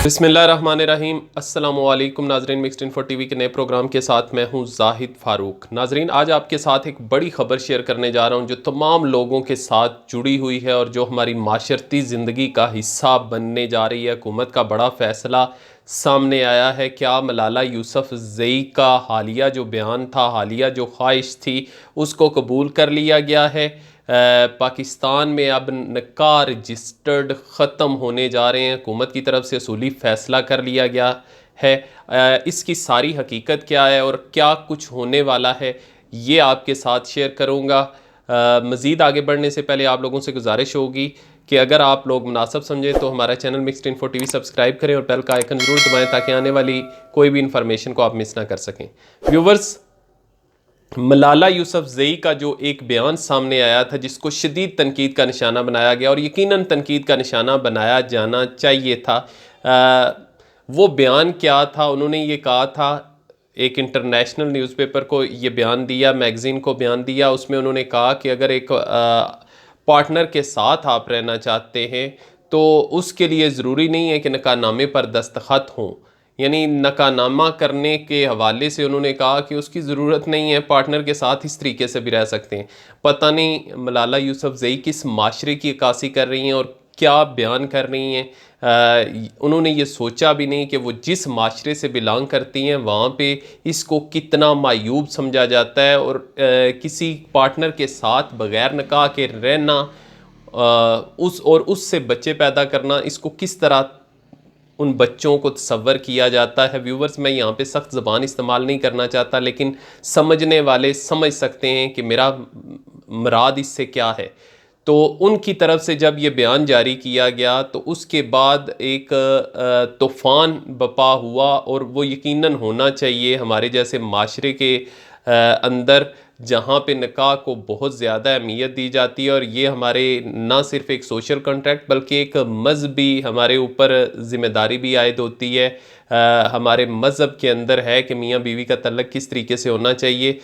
बिस्मिल्लाहिर्रहमानिर्रहीम। अस्सलामुअलैकुम नाजरीन, मिक्स्ड इन्फो टीवी के नए प्रोग्राम के साथ मैं हूं जाहिद फारूक। नाजरीन, आज आपके साथ एक बड़ी ख़बर शेयर करने जा रहा हूं जो तमाम लोगों के साथ जुड़ी हुई है और जो हमारी माशरती ज़िंदगी का हिस्सा बनने जा रही है। हुकूमत का बड़ा फ़ैसला सामने आया है। क्या मलाला यूसुफ़ज़ई का हालिया जो बयान था, हालिया जो ख्वाहिश थी, उसको कबूल कर लिया गया है? पाकिस्तान में अब नकाह रजिस्टर्ड ख़त्म होने जा रहे हैं। हुकूमत की तरफ से असूली फ़ैसला कर लिया गया है। इसकी सारी हकीकत क्या है और क्या कुछ होने वाला है, ये आपके साथ शेयर करूँगा। मज़ीद आगे बढ़ने से पहले आप लोगों से गुजारिश होगी कि अगर आप लोग मुनासिब समझें तो हमारा channel mixed info TV subscribe करें और बेल का आइकन ज़रूर दबाएँ ताकि आने वाली कोई भी इन्फॉर्मेशन को आप मिस ना कर सकें। व्यूवर्स, मलाला यूसुफ़ज़ई का जो एक बयान सामने आया था जिसको शदीद तनकीद का निशाना बनाया गया और यकीनन तनकीद का निशाना बनाया जाना चाहिए था। वो बयान क्या था? उन्होंने ये कहा था, एक इंटरनेशनल न्यूज़पेपर को ये बयान दिया, मैगज़ीन को बयान दिया। उसमें उन्होंने कहा कि अगर एक पार्टनर के साथ आप रहना चाहते हैं तो उसके लिए ज़रूरी नहीं है कि निकाहनामे पर दस्तखत हों। यानी नकाहनामा करने के हवाले से उन्होंने कहा कि उसकी ज़रूरत नहीं है, पार्टनर के साथ इस तरीके से भी रह सकते हैं। पता नहीं मलाला यूसुफ़ज़ई किस माशरे की अक्कासी कर रही हैं और क्या बयान कर रही हैं। उन्होंने ये सोचा भी नहीं कि वो जिस माशरे से बिलोंग करती हैं वहाँ पे इसको कितना मायूब समझा जाता है और किसी पार्टनर के साथ बग़ैर निकाह के रहना, उससे बच्चे पैदा करना, इसको किस तरह उन बच्चों को तसव्वुर किया जाता है। व्यूवर्स, मैं यहाँ पे सख्त ज़बान इस्तेमाल नहीं करना चाहता, लेकिन समझने वाले समझ सकते हैं कि मेरा मुराद इससे क्या है। तो उनकी तरफ से जब ये बयान जारी किया गया तो उसके बाद एक तूफ़ान बपा हुआ और वो यकीनन होना चाहिए हमारे जैसे माशरे के अंदर, जहाँ पे निकाह को बहुत ज़्यादा अहमियत दी जाती है और ये हमारे ना सिर्फ एक सोशल कॉन्ट्रैक्ट बल्कि एक मज़हबी हमारे ऊपर ज़िम्मेदारी भी आयद होती है। हमारे मज़हब के अंदर है कि मियाँ बीवी का तल्लक़ किस तरीके से होना चाहिए।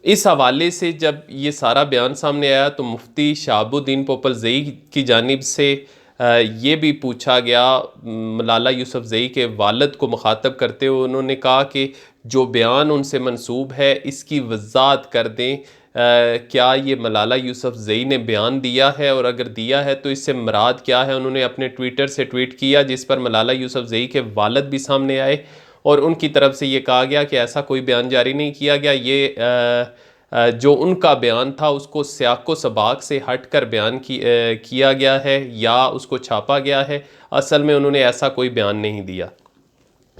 इस हवाले से जब ये सारा बयान सामने आया तो मुफ्ती शहाबुद्दीन पोपलज़ई की जानिब से ये भी पूछा गया, मलाला यूसुफ़ज़ई के वालिद को मुखातब करते हुए उन्होंने कहा कि जो बयान उनसे मंसूब है इसकी वज़ाहत कर दें। क्या ये मलाला यूसुफ़ज़ई ने बयान दिया है और अगर दिया है तो इससे मुराद क्या है? उन्होंने अपने ट्विटर से ट्वीट किया जिस पर मलाला यूसुफ़ज़ई के वालिद भी सामने आए और उनकी तरफ से ये कहा गया कि ऐसा कोई बयान जारी नहीं किया गया। ये जो उनका बयान था उसको सियाक़ो सबाक़ से हट कर बयान किया गया है या उसको छापा गया है। असल में उन्होंने ऐसा कोई बयान नहीं दिया।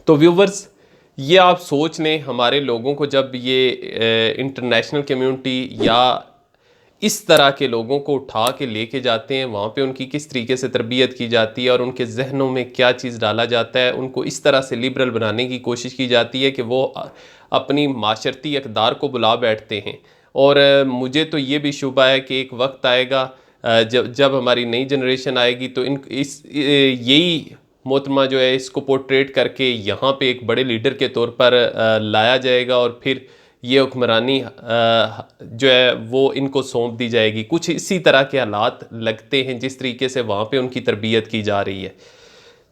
तो व्यूवर्स, ये आप सोच लें, हमारे लोगों को जब ये इंटरनेशनल कम्युनिटी या इस तरह के लोगों को उठा के लेके जाते हैं, वहाँ पे उनकी किस तरीके से तरबियत की जाती है और उनके जहनों में क्या चीज़ डाला जाता है, उनको इस तरह से लिबरल बनाने की कोशिश की जाती है कि वो अपनी माशरती इक़्तिदार को बुला बैठते हैं। और मुझे तो ये भी शुबा है कि एक वक्त आएगा जब हमारी नई जनरेशन आएगी तो यही मोहतरमा जो है इसको पोर्ट्रेट करके यहाँ पे एक बड़े लीडर के तौर पर लाया जाएगा और फिर ये हुक्मरानी जो है वो इनको सौंप दी जाएगी। कुछ इसी तरह के हालात लगते हैं जिस तरीके से वहाँ पे उनकी तरबियत की जा रही है।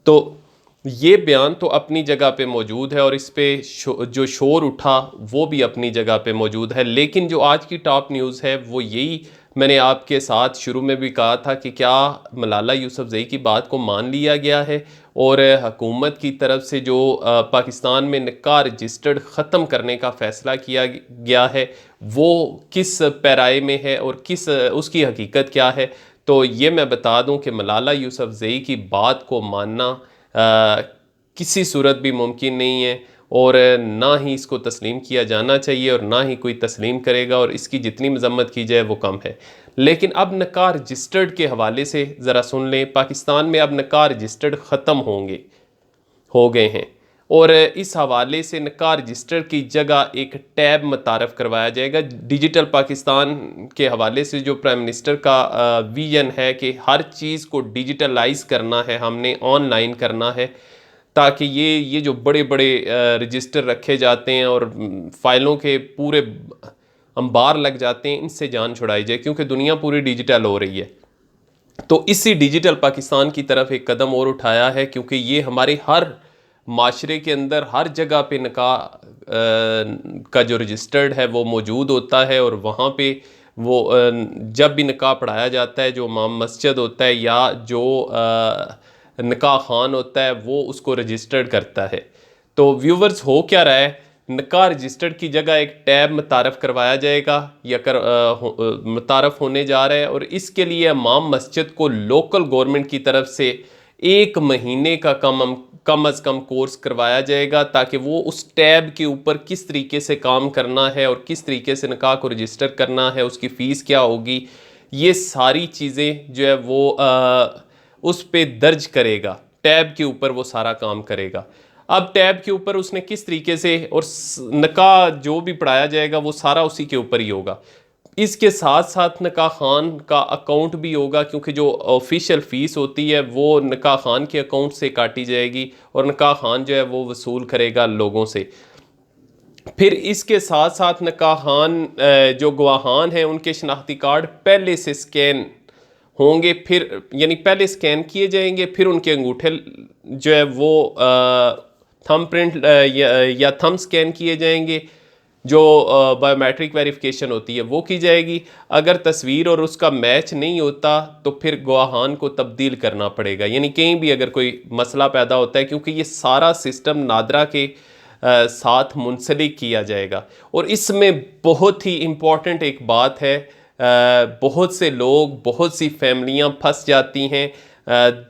तो ये बयान तो अपनी जगह पे मौजूद है और इस पे जो शोर उठा वो भी अपनी जगह पे मौजूद है। लेकिन जो आज की टॉप न्यूज़ है वो यही, मैंने आपके साथ शुरू में भी कहा था कि क्या मलाला यूसुफ़ज़ई की बात को मान लिया गया है और हुकूमत की तरफ से जो पाकिस्तान में निकाह रजिस्टर्ड ख़त्म करने का फ़ैसला किया गया है वो किस पैराए में है और किस उसकी हकीकत क्या है। तो ये मैं बता दूं कि मलाला यूसुफ़ज़ई की बात को मानना किसी सूरत भी मुमकिन नहीं है और ना ही इसको तस्लीम किया जाना चाहिए और ना ही कोई तस्लीम करेगा और इसकी जितनी मजम्मत की जाए वो कम है। लेकिन अब निकाह रजिस्टर्ड के हवाले से ज़रा सुन लें। पाकिस्तान में अब निकाह रजिस्टर्ड ख़त्म हो गए हैं और इस हवाले से निकाह रजिस्टर की जगह एक टैब मुतारफ़ करवाया जाएगा। डिजिटल पाकिस्तान के हवाले से जो प्राइम मिनिस्टर का विज़न है कि हर चीज़ को डिजिटलाइज़ करना है, हमने ऑनलाइन करना है, ताकि ये जो बड़े बड़े रजिस्टर रखे जाते हैं और फाइलों के पूरे अंबार लग जाते हैं, इनसे जान छुड़ाई जाए क्योंकि दुनिया पूरी डिजिटल हो रही है। तो इसी डिजिटल पाकिस्तान की तरफ एक कदम और उठाया है, क्योंकि ये हमारे हर माशरे के अंदर हर जगह पे निकाह का जो रजिस्टर्ड है वो मौजूद होता है, और वहाँ पे वो जब भी निकाह पढ़ाया जाता है, जो इमाम मस्जिद होता है या जो निकाह खान होता है वो उसको रजिस्टर्ड करता है। तो व्यूवर्स, हो क्या रहा है, निकाह रजिस्टर्ड की जगह एक टैब मुतारफ़ करवाया जाएगा या मुतारफ़ होने जा रहा है, और इसके लिए इमाम मस्जिद को लोकल गवर्नमेंट की तरफ से 1 महीने का कम अज़ कम कोर्स करवाया जाएगा, ताकि वो उस टैब के ऊपर किस तरीके से काम करना है और किस तरीके से निकाह को रजिस्टर करना है, उसकी फ़ीस क्या होगी, ये सारी चीज़ें जो है वो उस पे दर्ज करेगा, टैब के ऊपर वो सारा काम करेगा। अब टैब के ऊपर उसने किस तरीके से, और निकाह जो भी पढ़ाया जाएगा वो सारा उसी के ऊपर ही होगा। इसके साथ साथ निकाह खान का अकाउंट भी होगा, क्योंकि जो ऑफिशियल फ़ीस होती है वो निकाह खान के अकाउंट से काटी जाएगी, और निकाह खान जो है वो वसूल करेगा लोगों से। फिर इसके साथ साथ निकाह खान जो गवाहान हैं उनके शनाख्ती कार्ड पहले से स्कैन होंगे, फिर यानी पहले स्कैन किए जाएंगे, फिर उनके अंगूठे जो है वो थंब प्रिंट या थंब स्कैन किए जाएंगे, जो बायोमेट्रिक वेरिफिकेशन होती है वो की जाएगी। अगर तस्वीर और उसका मैच नहीं होता तो फिर गवाहान को तब्दील करना पड़ेगा, यानी कहीं भी अगर कोई मसला पैदा होता है, क्योंकि ये सारा सिस्टम नादरा के साथ मुंसलिक किया जाएगा। और इसमें बहुत ही इम्पॉर्टेंट एक बात है, बहुत से लोग, बहुत सी फैमिलियां फंस जाती हैं।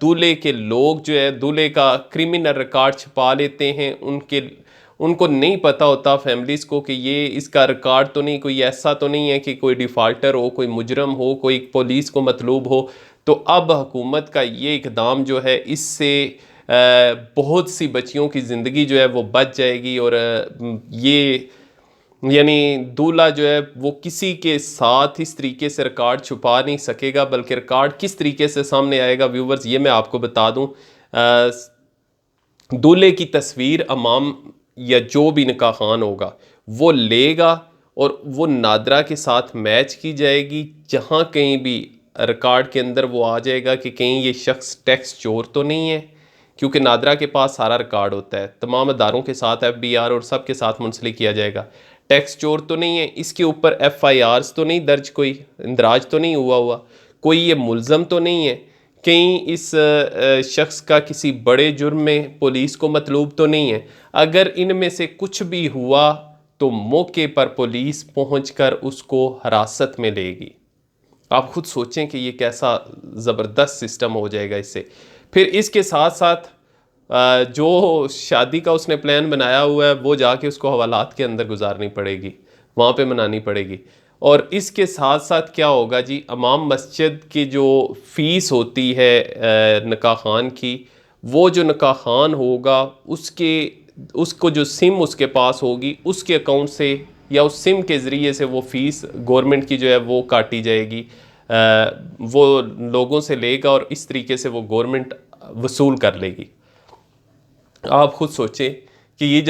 दूल्हे के लोग जो है दूल्हे का क्रिमिनल रिकॉर्ड छुपा लेते हैं, उनको नहीं पता होता फैमिलीज़ को कि ये इसका रिकॉर्ड तो नहीं, कोई ऐसा तो नहीं है कि कोई डिफ़ाल्टर हो, कोई मुजरम हो, कोई पुलिस को मतलूब हो। तो अब हुकूमत का ये इक़दाम जो है, इससे बहुत सी बच्चियों की ज़िंदगी जो है वो बच जाएगी, और ये यानी दूल्हा जो है वो किसी के साथ इस तरीके से रिकॉर्ड छुपा नहीं सकेगा, बल्कि रिकॉर्ड किस तरीके से सामने आएगा व्यूवर्स, ये मैं आपको बता दूं। दूल्हे की तस्वीर इमाम या जो भी निकाह खान होगा वो लेगा, और वो नादरा के साथ मैच की जाएगी। जहाँ कहीं भी रिकॉर्ड के अंदर वो आ जाएगा कि कहीं ये शख्स टैक्स चोर तो नहीं है, क्योंकि नादरा के पास सारा रिकॉर्ड होता है, तमाम अदारों के साथ FBI और सब के साथ मुंसलिक किया जाएगा। टैक्स चोर तो नहीं है, इसके ऊपर FIRs तो नहीं दर्ज, कोई इंदराज तो नहीं हुआ, कोई ये मुलज़म तो नहीं है, कहीं इस शख्स का किसी बड़े जुर्म में पुलिस को मतलूब तो नहीं है। अगर इनमें से कुछ भी हुआ तो मौके पर पुलिस पहुंचकर उसको हिरासत में लेगी। आप खुद सोचें कि ये कैसा ज़बरदस्त सिस्टम हो जाएगा इससे। फिर इसके साथ साथ जो शादी का उसने प्लान बनाया हुआ है वो जाके उसको हवालात के अंदर गुजारनी पड़ेगी, वहाँ पे मनानी पड़ेगी। और इसके साथ साथ क्या होगा जी, इमाम मस्जिद की जो फ़ीस होती है निकाह खान की, वो जो निकाह खान होगा उसको जो सिम उसके पास होगी उसके अकाउंट से या उस सिम के ज़रिए से वो फ़ीस गवर्नमेंट की जो है वो काटी जाएगी, वो लोगों से लेगा और इस तरीके से वो गवर्नमेंट वसूल कर लेगी। आप खुद सोचें कि ये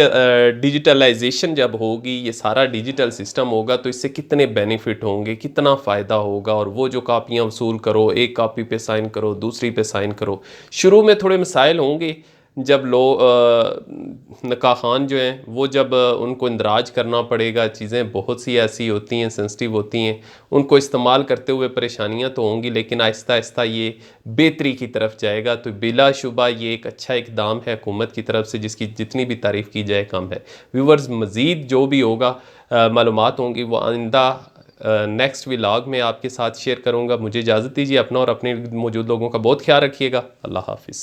डिजिटलाइजेशन जब होगी, ये सारा डिजिटल सिस्टम होगा, तो इससे कितने बेनिफिट होंगे, कितना फ़ायदा होगा। और वो जो कापियाँ वसूल करो, एक कापी पे साइन करो, दूसरी पे साइन करो, शुरू में थोड़े मसाइल होंगे जब लोग निकाह खान जो हैं वो जब उनको इंदराज करना पड़ेगा, चीज़ें बहुत सी ऐसी होती हैं, सेंसिटिव होती हैं, उनको इस्तेमाल करते हुए परेशानियां तो होंगी, लेकिन आहिस्ता आहिस्ता ये बेहतरी की तरफ जाएगा। तो बिलाशुबा ये एक अच्छा इक़दाम है हुकूमत की तरफ से, जिसकी जितनी भी तारीफ़ की जाए कम है। व्यूवर्स, मज़ीद जो भी होगा मालूमात होंगी वो आइंदा नेक्स्ट व्लॉग में आपके साथ शेयर करूँगा। मुझे इजाज़त दीजिए, अपना और अपने मौजूद लोगों का बहुत ख्याल रखिएगा। अल्लाह हाफिज़।